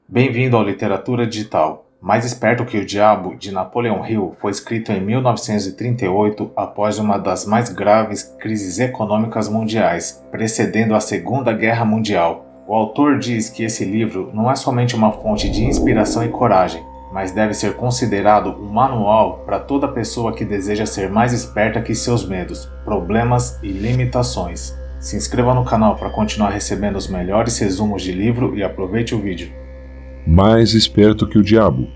Bem-vindo ao Literatura Digital. Mais Esperto que o Diabo, de Napoleon Hill, foi escrito em 1938 após uma das mais graves crises econômicas mundiais, precedendo a Segunda Guerra Mundial. O autor diz que esse livro não é somente uma fonte de inspiração e coragem, mas deve ser considerado um manual para toda pessoa que deseja ser mais esperta que seus medos, problemas e limitações. Se inscreva no canal para continuar recebendo os melhores resumos de livro e aproveite o vídeo. Mais Esperto que o Diabo,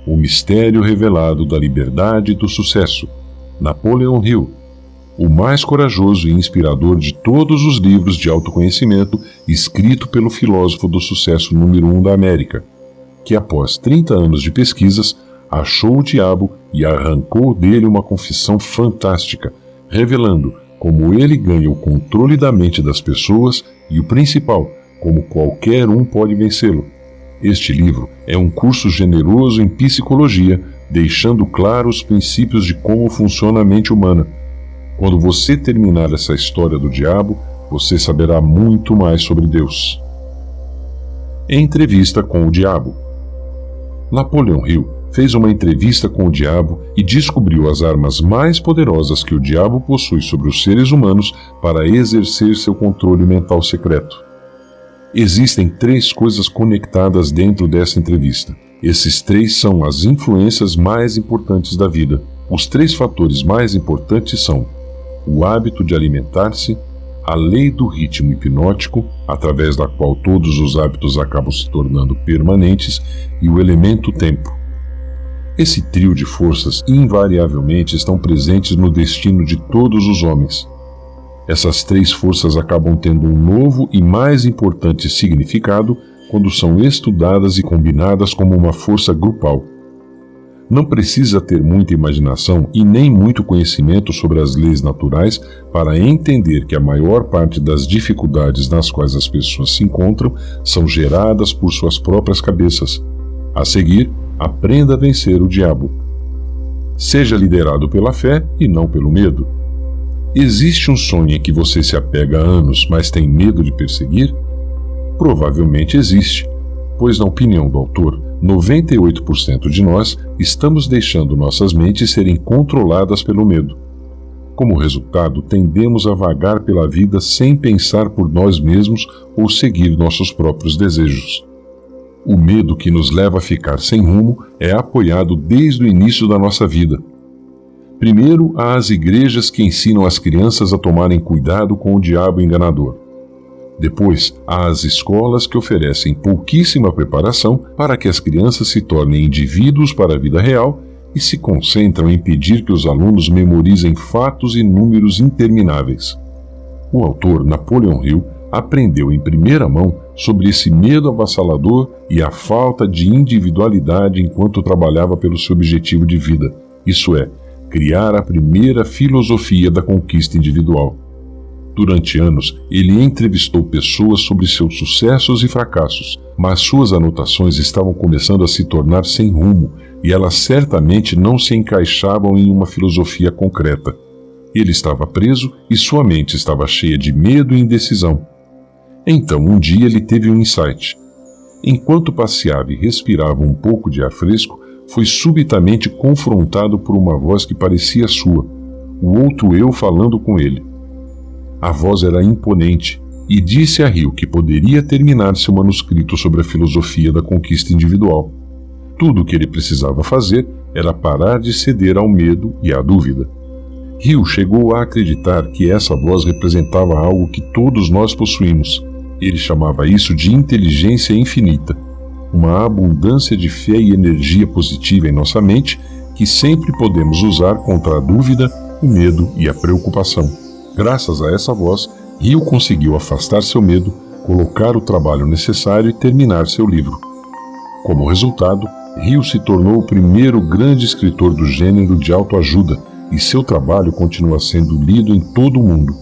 o mistério revelado da liberdade e do sucesso, Napoleon Hill, o mais corajoso e inspirador de todos os livros de autoconhecimento escrito pelo filósofo do sucesso número 1 da América, que após 30 anos de pesquisas, achou o diabo e arrancou dele uma confissão fantástica, revelando como ele ganha o controle da mente das pessoas e o principal, como qualquer um pode vencê-lo. Este livro é um curso generoso em psicologia, deixando claro os princípios de como funciona a mente humana. Quando você terminar essa história do diabo, você saberá muito mais sobre Deus. Entrevista com o Diabo. Napoleon Hill fez uma entrevista com o diabo e descobriu as armas mais poderosas que o diabo possui sobre os seres humanos para exercer seu controle mental secreto. Existem 3 coisas conectadas dentro dessa entrevista. Esses 3 são as influências mais importantes da vida. Os 3 fatores mais importantes são o hábito de alimentar-se, a lei do ritmo hipnótico, através da qual todos os hábitos acabam se tornando permanentes, e o elemento tempo. Esse trio de forças invariavelmente estão presentes no destino de todos os homens. Essas 3 forças acabam tendo um novo e mais importante significado quando são estudadas e combinadas como uma força grupal. Não precisa ter muita imaginação e nem muito conhecimento sobre as leis naturais para entender que a maior parte das dificuldades nas quais as pessoas se encontram são geradas por suas próprias cabeças. A seguir, aprenda a vencer o diabo. Seja liderado pela fé e não pelo medo. Existe um sonho em que você se apega há anos, mas tem medo de perseguir? Provavelmente existe, pois na opinião do autor, 98% de nós estamos deixando nossas mentes serem controladas pelo medo. Como resultado, tendemos a vagar pela vida sem pensar por nós mesmos ou seguir nossos próprios desejos. O medo que nos leva a ficar sem rumo é apoiado desde o início da nossa vida. Primeiro, há as igrejas que ensinam as crianças a tomarem cuidado com o diabo enganador. Depois, há as escolas que oferecem pouquíssima preparação para que as crianças se tornem indivíduos para a vida real e se concentram em pedir que os alunos memorizem fatos e números intermináveis. O autor Napoleon Hill aprendeu em primeira mão sobre esse medo avassalador e a falta de individualidade enquanto trabalhava pelo seu objetivo de vida, isso é, criar a primeira filosofia da conquista individual. Durante anos, ele entrevistou pessoas sobre seus sucessos e fracassos, mas suas anotações estavam começando a se tornar sem rumo e elas certamente não se encaixavam em uma filosofia concreta. Ele estava preso e sua mente estava cheia de medo e indecisão. Então, um dia ele teve um insight. Enquanto passeava e respirava um pouco de ar fresco, foi subitamente confrontado por uma voz que parecia sua, o outro eu falando com ele. A voz era imponente e disse a Hill que poderia terminar seu manuscrito sobre a filosofia da conquista individual. Tudo o que ele precisava fazer era parar de ceder ao medo e à dúvida. Hill chegou a acreditar que essa voz representava algo que todos nós possuímos. Ele chamava isso de inteligência infinita, uma abundância de fé e energia positiva em nossa mente que sempre podemos usar contra a dúvida, o medo e a preocupação. Graças a essa voz, Hill conseguiu afastar seu medo, colocar o trabalho necessário e terminar seu livro. Como resultado, Hill se tornou o primeiro grande escritor do gênero de autoajuda e seu trabalho continua sendo lido em todo o mundo.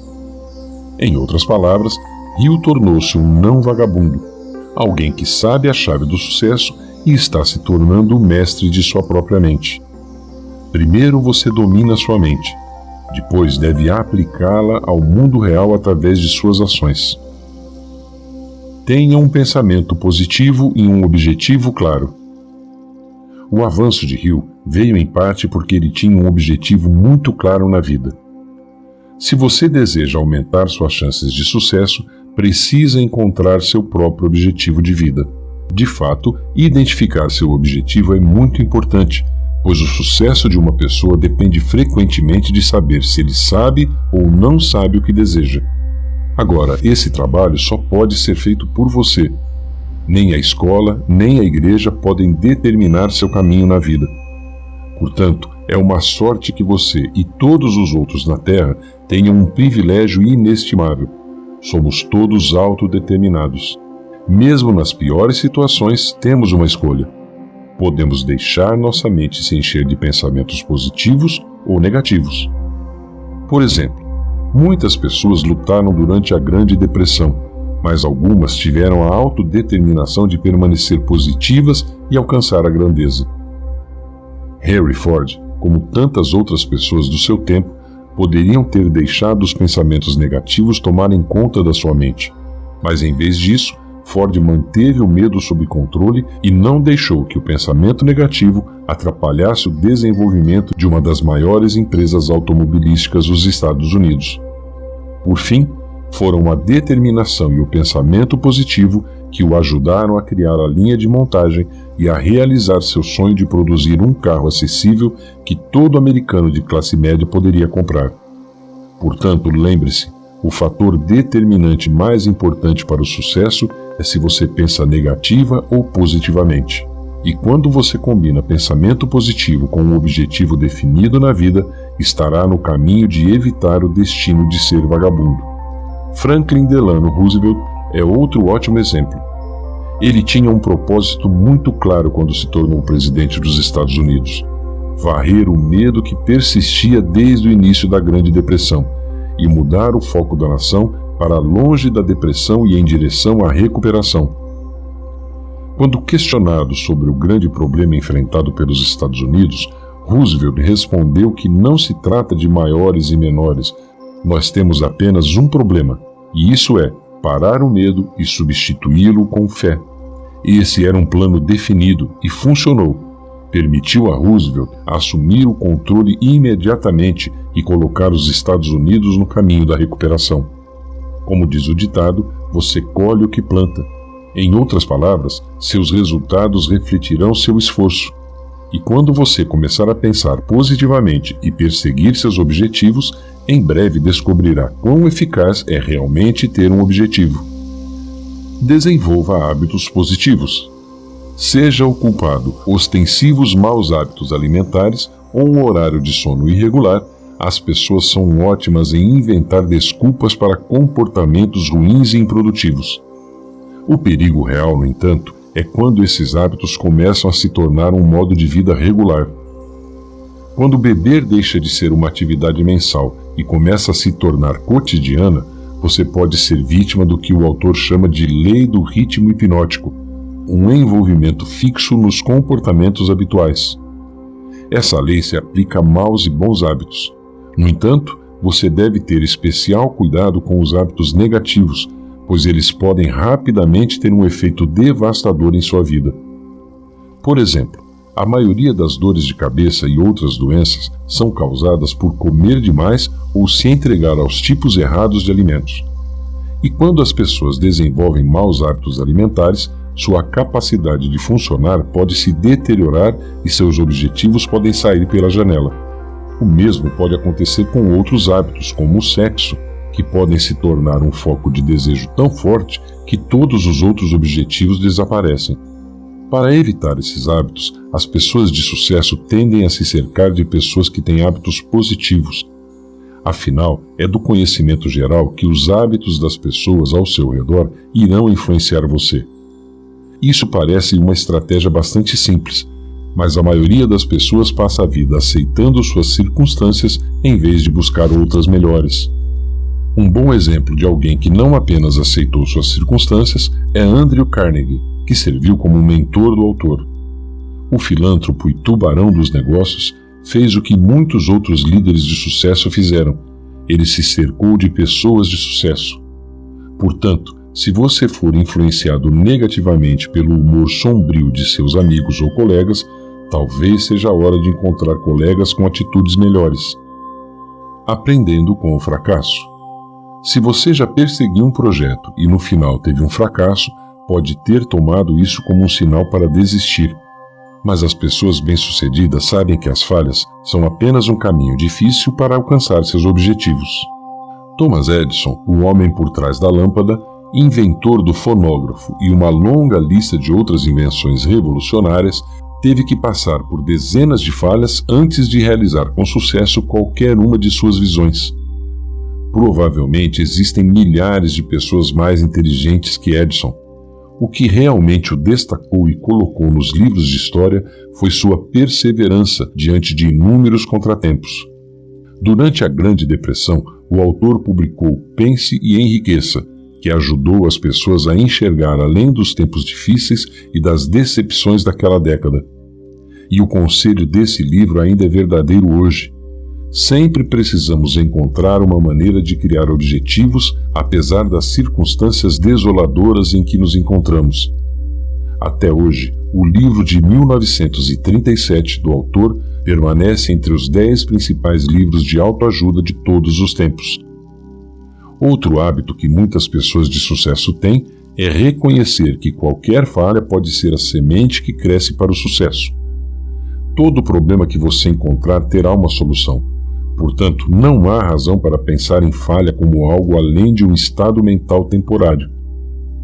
Em outras palavras, Hill tornou-se um não vagabundo, alguém que sabe a chave do sucesso e está se tornando o mestre de sua própria mente. Primeiro você domina sua mente, depois deve aplicá-la ao mundo real através de suas ações. Tenha um pensamento positivo e um objetivo claro. O avanço de Hill veio em parte porque ele tinha um objetivo muito claro na vida. Se você deseja aumentar suas chances de sucesso, precisa encontrar seu próprio objetivo de vida. De fato, identificar seu objetivo é muito importante, pois o sucesso de uma pessoa depende frequentemente de saber se ele sabe ou não sabe o que deseja. Agora, esse trabalho só pode ser feito por você. Nem a escola, nem a igreja podem determinar seu caminho na vida. Portanto, é uma sorte que você e todos os outros na Terra tenham um privilégio inestimável. Somos todos autodeterminados. Mesmo nas piores situações, temos uma escolha. Podemos deixar nossa mente se encher de pensamentos positivos ou negativos. Por exemplo, muitas pessoas lutaram durante a Grande Depressão, mas algumas tiveram a autodeterminação de permanecer positivas e alcançar a grandeza. Henry Ford, como tantas outras pessoas do seu tempo, poderiam ter deixado os pensamentos negativos tomarem conta da sua mente, mas em vez disso, Ford manteve o medo sob controle e não deixou que o pensamento negativo atrapalhasse o desenvolvimento de uma das maiores empresas automobilísticas dos Estados Unidos. Por fim, foram a determinação e o pensamento positivo que o ajudaram a criar a linha de montagem e a realizar seu sonho de produzir um carro acessível que todo americano de classe média poderia comprar. Portanto, lembre-se, o fator determinante mais importante para o sucesso é se você pensa negativa ou positivamente. E quando você combina pensamento positivo com um objetivo definido na vida, estará no caminho de evitar o destino de ser vagabundo. Franklin Delano Roosevelt é outro ótimo exemplo. Ele tinha um propósito muito claro quando se tornou presidente dos Estados Unidos: varrer o medo que persistia desde o início da Grande Depressão e mudar o foco da nação para longe da depressão e em direção à recuperação. Quando questionado sobre o grande problema enfrentado pelos Estados Unidos, Roosevelt respondeu que não se trata de maiores e menores. Nós temos apenas um problema, e isso é parar o medo e substituí-lo com fé. Esse era um plano definido e funcionou. Permitiu a Roosevelt assumir o controle imediatamente e colocar os Estados Unidos no caminho da recuperação. Como diz o ditado, você colhe o que planta. Em outras palavras, seus resultados refletirão seu esforço. E quando você começar a pensar positivamente e perseguir seus objetivos, em breve descobrirá quão eficaz é realmente ter um objetivo. Desenvolva hábitos positivos. Seja o culpado ostensivos maus hábitos alimentares ou um horário de sono irregular, as pessoas são ótimas em inventar desculpas para comportamentos ruins e improdutivos. O perigo real, no entanto, é quando esses hábitos começam a se tornar um modo de vida regular. Quando beber deixa de ser uma atividade mensal e começa a se tornar cotidiana, você pode ser vítima do que o autor chama de lei do ritmo hipnótico, um envolvimento fixo nos comportamentos habituais. Essa lei se aplica a maus e bons hábitos. No entanto, você deve ter especial cuidado com os hábitos negativos, pois eles podem rapidamente ter um efeito devastador em sua vida. Por exemplo, a maioria das dores de cabeça e outras doenças são causadas por comer demais ou se entregar aos tipos errados de alimentos. E quando as pessoas desenvolvem maus hábitos alimentares, sua capacidade de funcionar pode se deteriorar e seus objetivos podem sair pela janela. O mesmo pode acontecer com outros hábitos, como o sexo, que podem se tornar um foco de desejo tão forte que todos os outros objetivos desaparecem. Para evitar esses hábitos, as pessoas de sucesso tendem a se cercar de pessoas que têm hábitos positivos. Afinal, é do conhecimento geral que os hábitos das pessoas ao seu redor irão influenciar você. Isso parece uma estratégia bastante simples, mas a maioria das pessoas passa a vida aceitando suas circunstâncias em vez de buscar outras melhores. Um bom exemplo de alguém que não apenas aceitou suas circunstâncias é Andrew Carnegie, que serviu como mentor do autor. O filântropo e tubarão dos negócios fez o que muitos outros líderes de sucesso fizeram. Ele se cercou de pessoas de sucesso. Portanto, Se você for influenciado negativamente pelo humor sombrio de seus amigos ou colegas, talvez seja a hora de encontrar colegas com atitudes melhores. Aprendendo com o fracasso. Se você já perseguiu um projeto e no final teve um fracasso, pode ter tomado isso como um sinal para desistir. Mas as pessoas bem-sucedidas sabem que as falhas são apenas um caminho difícil para alcançar seus objetivos. Thomas Edison, o homem por trás da lâmpada, inventor do fonógrafo e uma longa lista de outras invenções revolucionárias, teve que passar por dezenas de falhas antes de realizar com sucesso qualquer uma de suas visões. Provavelmente existem milhares de pessoas mais inteligentes que Edison. O que realmente o destacou e colocou nos livros de história foi sua perseverança diante de inúmeros contratempos. Durante a Grande Depressão, o autor publicou Pense e Enriqueça, que ajudou as pessoas a enxergar além dos tempos difíceis e das decepções daquela década. E o conselho desse livro ainda é verdadeiro hoje. Sempre precisamos encontrar uma maneira de criar objetivos, apesar das circunstâncias desoladoras em que nos encontramos. Até hoje, o livro de 1937 do autor permanece entre os 10 principais livros de autoajuda de todos os tempos. Outro hábito que muitas pessoas de sucesso têm é reconhecer que qualquer falha pode ser a semente que cresce para o sucesso. Todo problema que você encontrar terá uma solução. Portanto, não há razão para pensar em falha como algo além de um estado mental temporário.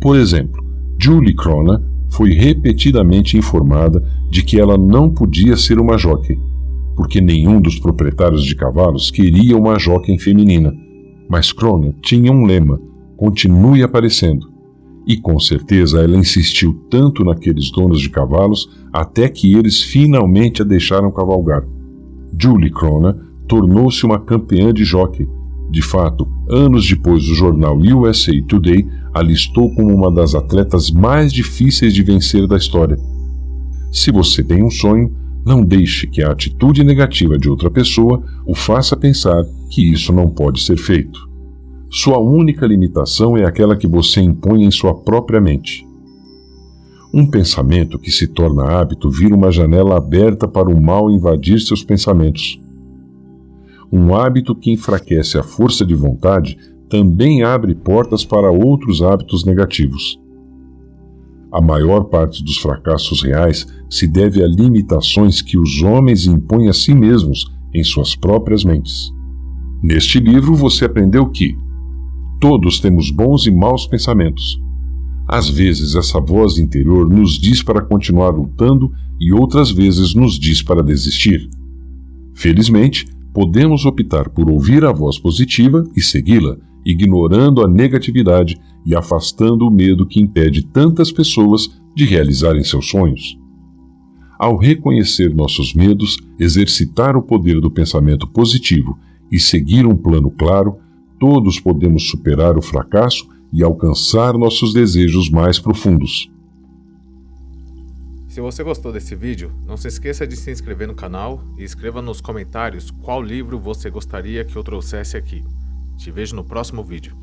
Por exemplo, Julie Cronin foi repetidamente informada de que ela não podia ser uma jockey, porque nenhum dos proprietários de cavalos queria uma jockey feminina. Mas Cronin tinha um lema: continue aparecendo. E com certeza ela insistiu tanto naqueles donos de cavalos até que eles finalmente a deixaram cavalgar. Julie Cronin tornou-se uma campeã de jockey. De fato, anos depois o jornal USA Today a listou como uma das atletas mais difíceis de vencer da história. Se você tem um sonho, não deixe que a atitude negativa de outra pessoa o faça pensar que isso não pode ser feito. Sua única limitação é aquela que você impõe em sua própria mente. Um pensamento que se torna hábito vira uma janela aberta para o mal invadir seus pensamentos. Um hábito que enfraquece a força de vontade também abre portas para outros hábitos negativos. A maior parte dos fracassos reais se deve a limitações que os homens impõem a si mesmos em suas próprias mentes. Neste livro você aprendeu que todos temos bons e maus pensamentos. Às vezes essa voz interior nos diz para continuar lutando e outras vezes nos diz para desistir. Felizmente, podemos optar por ouvir a voz positiva e segui-la, ignorando a negatividade e afastando o medo que impede tantas pessoas de realizarem seus sonhos. Ao reconhecer nossos medos, exercitar o poder do pensamento positivo e seguir um plano claro, todos podemos superar o fracasso e alcançar nossos desejos mais profundos. Se você gostou desse vídeo, não se esqueça de se inscrever no canal e escreva nos comentários qual livro você gostaria que eu trouxesse aqui. Te vejo no próximo vídeo.